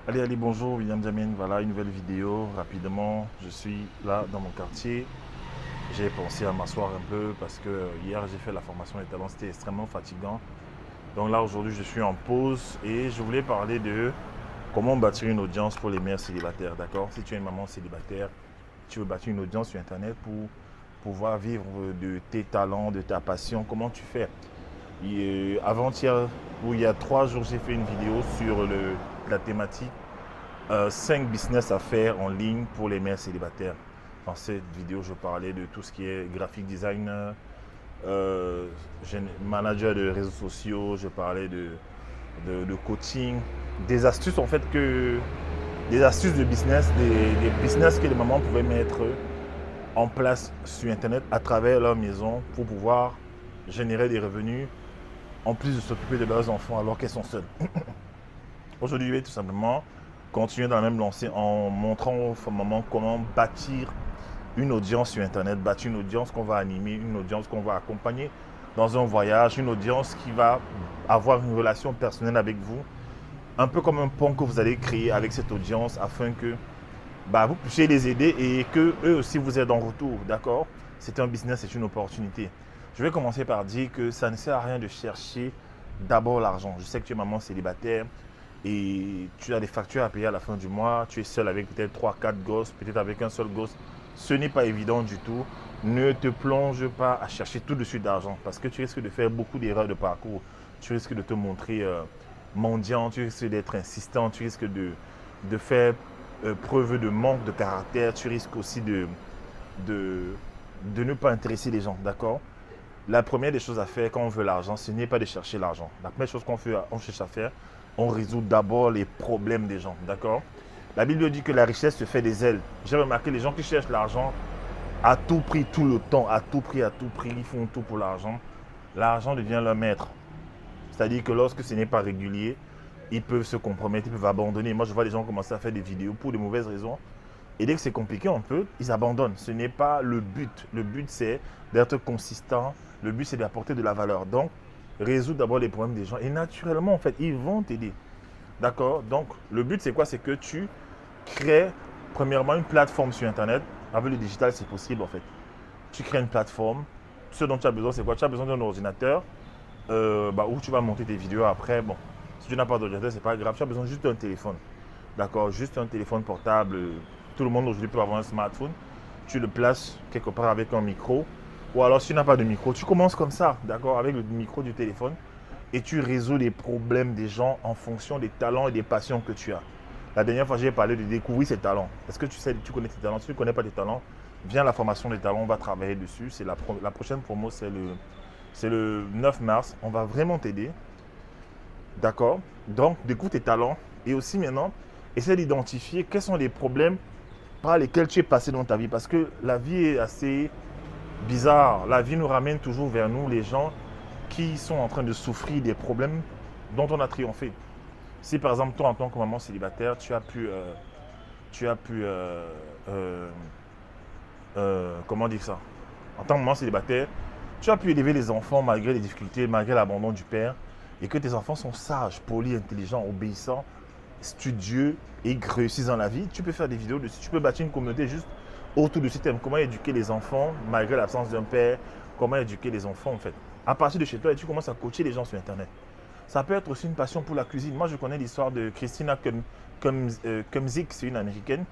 Allez, allez, bonjour, William Jamin. Voilà une nouvelle vidéo. Rapidement, je suis là dans mon quartier. J'ai pensé à m'asseoir un peu parce que hier j'ai fait la formation des talents, c'était extrêmement fatigant. Donc là, aujourd'hui, je suis en pause et je voulais parler de comment bâtir une audience pour les mères célibataires. D'accord? Si tu es une maman célibataire, tu veux bâtir une audience sur Internet pour pouvoir vivre de tes talents, de ta passion, comment tu fais? Avant-hier, ou il y a 3 jours, j'ai fait une vidéo sur la thématique 5 business à faire en ligne pour les mères célibataires. Dans cette vidéo, je parlais de tout ce qui est graphic designer, euh, manager de réseaux sociaux, je parlais de coaching, des astuces en fait des astuces de business, des business que les mamans pouvaient mettre en place sur Internet à travers leur maison pour pouvoir générer des revenus en plus de s'occuper de leurs enfants alors qu'elles sont seules. Aujourd'hui, je vais tout simplement continuer dans la même lancée en montrant aux mamans comment bâtir une audience sur Internet, bâtir une audience qu'on va animer, une audience qu'on va accompagner dans un voyage, une audience qui va avoir une relation personnelle avec vous, un peu comme un pont que vous allez créer avec cette audience afin que vous puissiez les aider et que eux aussi vous aident en retour, d'accord? C'est un business, c'est une opportunité. Je vais commencer par dire que ça ne sert à rien de chercher d'abord l'argent. Je sais que tu es maman célibataire et tu as des factures à payer à la fin du mois, tu es seul avec peut-être 3 4 gosses, peut-être avec un seul gosse. Ce n'est pas évident du tout. Ne te plonge pas à chercher tout de suite d'argent parce que tu risques de faire beaucoup d'erreurs de parcours. Tu risques de te montrer mendiant, tu risques d'être insistant, tu risques de faire preuve de manque de caractère, tu risques aussi de, de ne pas intéresser les gens, d'accord? La première des choses à faire quand on veut l'argent, ce n'est pas de chercher l'argent. La première chose on cherche à faire, on résout d'abord les problèmes des gens, d'accord? La Bible dit que la richesse se fait des ailes. J'ai remarqué les gens qui cherchent l'argent à tout prix, tout le temps, à tout prix, ils font tout pour l'argent. L'argent devient leur maître. C'est-à-dire que lorsque ce n'est pas régulier, ils peuvent se compromettre, ils peuvent abandonner. Moi, je vois les gens commencer à faire des vidéos pour de mauvaises raisons. Et dès que c'est compliqué un peu, ils abandonnent. Ce n'est pas le but. Le but, c'est d'être consistant. Le but, c'est d'apporter de la valeur. Donc, résoudre d'abord les problèmes des gens. Et naturellement, en fait, ils vont t'aider. D'accord? Donc, le but, c'est quoi? C'est que tu crées, premièrement, une plateforme sur Internet. Avec le digital, c'est possible, en fait. Tu crées une plateforme. Ce dont tu as besoin, c'est quoi? Tu as besoin d'un ordinateur où tu vas monter tes vidéos après. Bon, si tu n'as pas d'ordinateur, c'est pas grave. Tu as besoin juste d'un téléphone. D'accord? Juste un téléphone portable. Tout le monde aujourd'hui peut avoir un smartphone. Tu le places quelque part avec un micro. Ou alors, si tu n'as pas de micro, tu commences comme ça, d'accord? Avec le micro du téléphone. Et tu résous les problèmes des gens en fonction des talents et des passions que tu as. La dernière fois, j'ai parlé de découvrir ses talents. Est-ce que tu sais, tu connais tes talents? Si tu ne connais pas tes talents, viens à la formation des talents, on va travailler dessus. C'est la prochaine promo, c'est le 9 mars. On va vraiment t'aider. D'accord? Donc, découvre tes talents. Et aussi maintenant, essaie d'identifier quels sont les problèmes par lesquels tu es passé dans ta vie. Parce que la vie est assez bizarre. La vie nous ramène toujours vers nous, les gens qui sont en train de souffrir des problèmes dont on a triomphé. Si par exemple, toi, en tant que maman célibataire, tu as pu comment dire ça? En tant que maman célibataire, tu as pu élever les enfants malgré les difficultés, malgré l'abandon du père, et que tes enfants sont sages, polis, intelligents, obéissants, studieux et réussissent dans la vie, tu peux faire des vidéos dessus, tu peux bâtir une communauté juste autour de ce thème. Comment éduquer les enfants malgré l'absence d'un père, comment éduquer les enfants en fait. À partir de chez toi, et tu commences à coacher les gens sur Internet. Ça peut être aussi une passion pour la cuisine. Moi, je connais l'histoire de Christina Kumzik, c'est une américaine.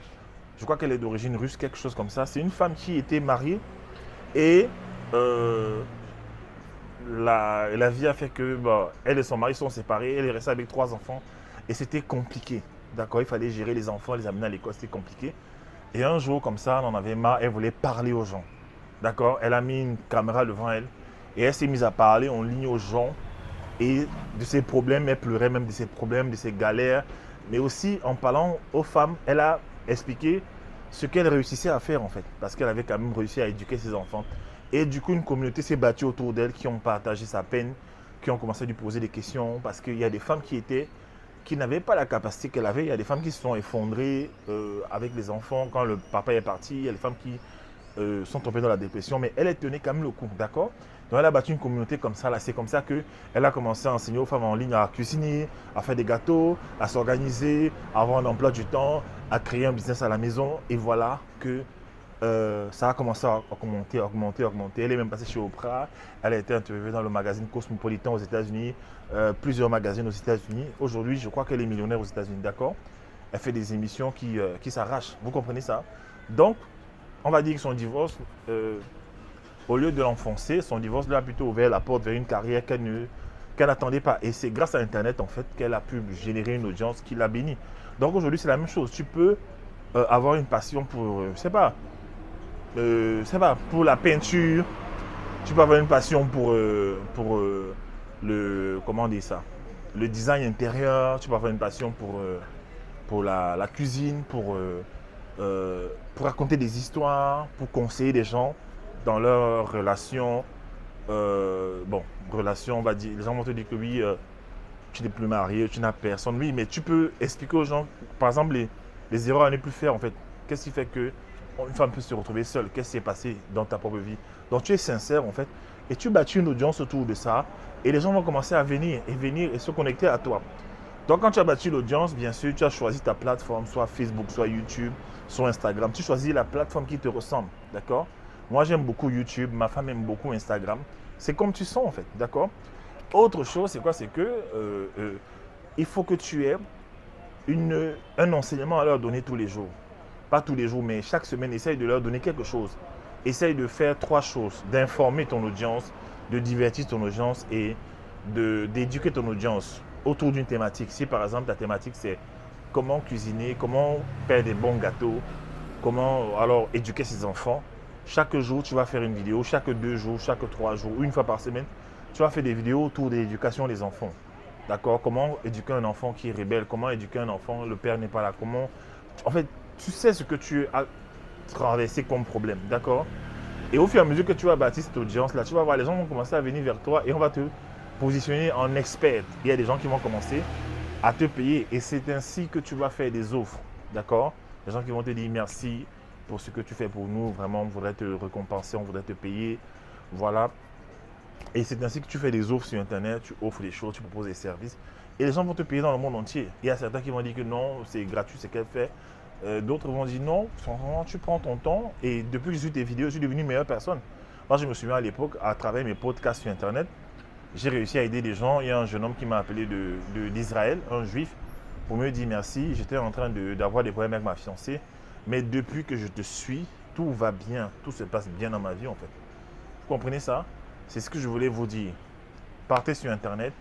Je crois qu'elle est d'origine russe, quelque chose comme ça. C'est une femme qui était mariée et euh, la vie a fait que elle et son mari sont séparés. Elle est restée avec 3 enfants et c'était compliqué. D'accord, il fallait gérer les enfants, les amener à l'école, c'était compliqué. Et un jour, comme ça, on en avait marre, elle voulait parler aux gens. D'accord, elle a mis une caméra devant elle et elle s'est mise à parler en ligne aux gens et de ses problèmes, elle pleurait même de ses problèmes, de ses galères. Mais aussi en parlant aux femmes, elle a expliqué ce qu'elle réussissait à faire en fait. Parce qu'elle avait quand même réussi à éduquer ses enfants. Et du coup, une communauté s'est battue autour d'elle, qui ont partagé sa peine, qui ont commencé à lui poser des questions. Parce qu'il y a des femmes qui n'avaient pas la capacité qu'elle avait. Il y a des femmes qui se sont effondrées avec les enfants quand le papa est parti. Il y a des femmes qui sont tombées dans la dépression. Mais elle est tenue quand même le coup, d'accord? Donc, elle a battu une communauté comme ça. Là, c'est comme ça qu'elle a commencé à enseigner aux femmes en ligne à cuisiner, à faire des gâteaux, à s'organiser, à avoir un emploi du temps, à créer un business à la maison. Et voilà que ça a commencé à augmenter, augmenter, augmenter. Elle est même passée chez Oprah. Elle a été interviewée dans le magazine Cosmopolitan aux États-Unis, plusieurs magazines aux États-Unis. Aujourd'hui, je crois qu'elle est millionnaire aux États-Unis, d'accord? Elle fait des émissions qui s'arrachent. Vous comprenez ça? Donc, on va dire que son divorce, au lieu de l'enfoncer, son divorce lui a plutôt ouvert la porte vers une carrière qu'elle n'attendait pas. Et c'est grâce à Internet, en fait, qu'elle a pu générer une audience qui l'a bénie. Donc aujourd'hui, c'est la même chose. Tu peux avoir une passion pour, pour la peinture. Tu peux avoir une passion pour comment on dit ça, le design intérieur. Tu peux avoir une passion pour la cuisine, pour raconter des histoires, pour conseiller des gens dans leurs relations. Relations, on va dire, les gens vont te dire que oui, tu n'es plus marié, tu n'as personne. Oui, mais tu peux expliquer aux gens, par exemple, les erreurs à ne plus faire, en fait. Qu'est-ce qui fait qu'une femme peut se retrouver seule? Qu'est-ce qui s'est passé dans ta propre vie? Donc, tu es sincère, en fait, et tu bâtis une audience autour de ça, et les gens vont commencer à venir et se connecter à toi. Donc, quand tu as bâti l'audience, bien sûr, tu as choisi ta plateforme, soit Facebook, soit YouTube, soit Instagram. Tu choisis la plateforme qui te ressemble, d'accord? Moi, j'aime beaucoup YouTube, ma femme aime beaucoup Instagram. C'est comme tu sens, en fait, d'accord? Autre chose, c'est quoi? C'est que il faut que tu aies un enseignement à leur donner tous les jours. Pas tous les jours, mais chaque semaine, essaye de leur donner quelque chose. Essaye de faire 3 choses. D'informer ton audience, de divertir ton audience et d'éduquer ton audience autour d'une thématique. Si par exemple, ta thématique, c'est comment cuisiner, comment faire des bons gâteaux, comment alors éduquer ses enfants. Chaque jour, tu vas faire une vidéo. Chaque 2 jours, chaque 3 jours, une fois par semaine, tu vas faire des vidéos autour de l'éducation des enfants. D'accord? Comment éduquer un enfant qui est rebelle? Comment éduquer un enfant, le père n'est pas là? Comment... En fait, tu sais ce que tu as traversé comme problème. D'accord? Et au fur et à mesure que tu vas bâtir cette audience-là, tu vas voir, les gens vont commencer à venir vers toi et on va te positionner en expert. Il y a des gens qui vont commencer à te payer et c'est ainsi que tu vas faire des offres. D'accord? Les gens qui vont te dire merci pour ce que tu fais pour nous. Vraiment, on voudrait te récompenser, on voudrait te payer. Voilà. Et c'est ainsi que tu fais des offres sur Internet, tu offres des choses, tu proposes des services. Et les gens vont te payer dans le monde entier. Il y a certains qui vont dire que non, c'est gratuit ce qu'elle fait. D'autres vont dire non, tu prends ton temps. Et depuis que je suis tes vidéos, je suis devenu une meilleure personne. Moi, je me souviens à l'époque, à travers mes podcasts sur Internet, j'ai réussi à aider des gens. Il y a un jeune homme qui m'a appelé d'Israël, un juif, pour me dire merci. J'étais en train d'avoir des problèmes avec ma fiancée. Mais depuis que je te suis, tout va bien. Tout se passe bien dans ma vie, en fait. Vous comprenez ça? C'est ce que je voulais vous dire. Partez sur Internet,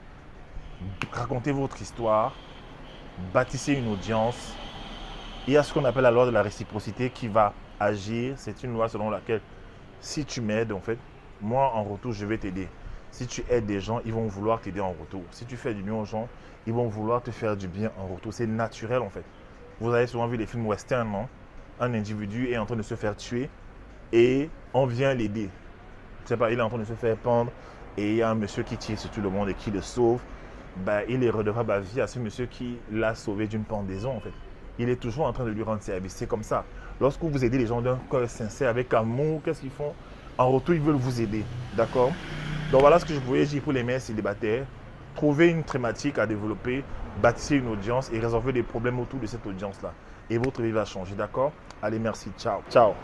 racontez votre histoire, bâtissez une audience. Il y a ce qu'on appelle la loi de la réciprocité qui va agir. C'est une loi selon laquelle si tu m'aides, en fait, moi, en retour, je vais t'aider. Si tu aides des gens, ils vont vouloir t'aider en retour. Si tu fais du bien aux gens, ils vont vouloir te faire du bien en retour. C'est naturel, en fait. Vous avez souvent vu les films western, non? Un individu est en train de se faire tuer et on vient l'aider. Je sais pas, il est en train de se faire pendre et il y a un monsieur qui tire sur tout le monde et qui le sauve. Il est redevable à vie à ce monsieur qui l'a sauvé d'une pendaison, en fait. Il est toujours en train de lui rendre service. C'est comme ça. Lorsque vous aidez les gens d'un cœur sincère, avec amour, qu'est-ce qu'ils font? En retour, ils veulent vous aider. D'accord? Donc voilà ce que je voulais dire pour les mères célibataires. Trouvez une thématique à développer, bâtissez une audience et résolvez des problèmes autour de cette audience-là. Et votre vie va changer. D'accord? Allez, merci. Ciao. Ciao.